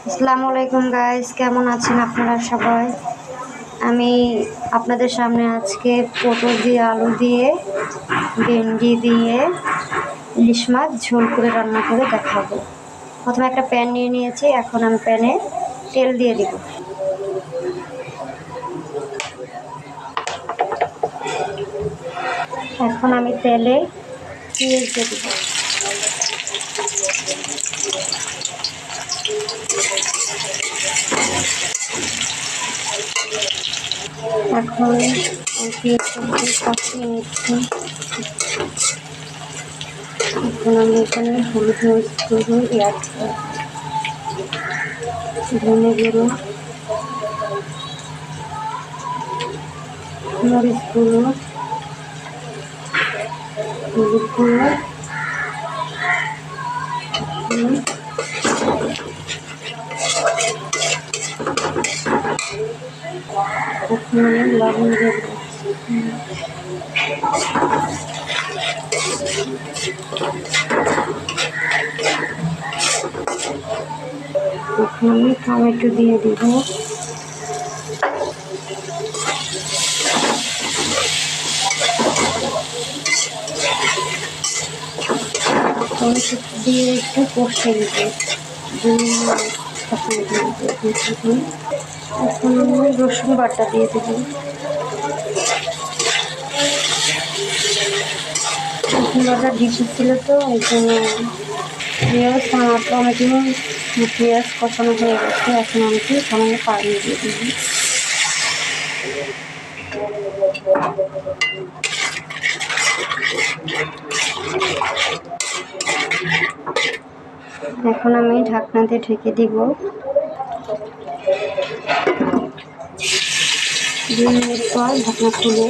আসসালামু আলাইকুম গাইস, কেমন আছেন আপনারা সবাই? আমি আপনাদের সামনে আজকে পটল দিয়ে, আলু দিয়ে, ভেন্ডি দিয়ে ইলিশ মাছ ঝোল করে রান্না করে দেখাবো। প্রথমে একটা প্যান নিয়ে নিয়েছি, এখন আমি প্যানে তেল দিয়ে দিব। এখন আমি তেলে পেঁয়াজ দিয়ে দিব। এখন কষিয়ে নিচ্ছি। এখন আমি এখানে হলুদ মরিচ গুঁড়ো অ্যাড করব, ধনে গুঁড়ো, মরিচ গুঁড়ো, হলুদ গুঁড়ো, এখন আমি লবণ দিয়ে দিচ্ছি। এখন আমি টমেটো দিয়ে দিব। টমেটো দিয়ে একটু কষে দিব। এখন আমি রসুন বাটা দিয়ে দেব। রসুন বাটা ডিপি ছিল তো এই জন্য পেঁয়াজ টমেটো পেঁয়াজ কষানো হয়ে গেছে। এখন আমি সামান্য পানি দিয়ে দেব। এখন আমি ঢাকনা দিয়ে ঢেকে দিব। 2 মিনিট পর ঢাকনা খুলে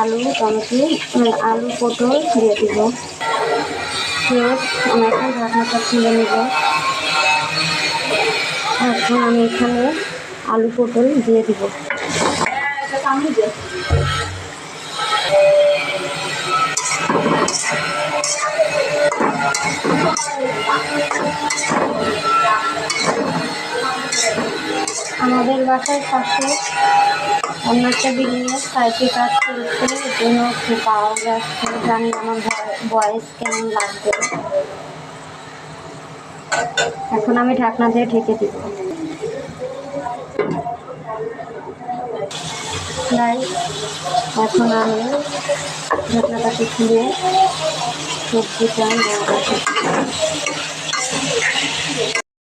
আলু পটল দিয়ে দিব। আমি এখন ঢাকনাটা খুলে নেব। এখন আমি এখানে আলু পটল দিয়ে দিব। আমাদের বাসার পাশে অন্য একটা বিল্ডিংয়ে সাইকেল কাজ করেছে, এই জন্য একটু পাওয়া যাচ্ছে। জানি আমার ভয়েস কেমন লাগবে। এখন আমি ঢাকনা দিয়ে ঢেকে দিব। এখন আমি ঢাকনাটাকে খুলে সবজিটা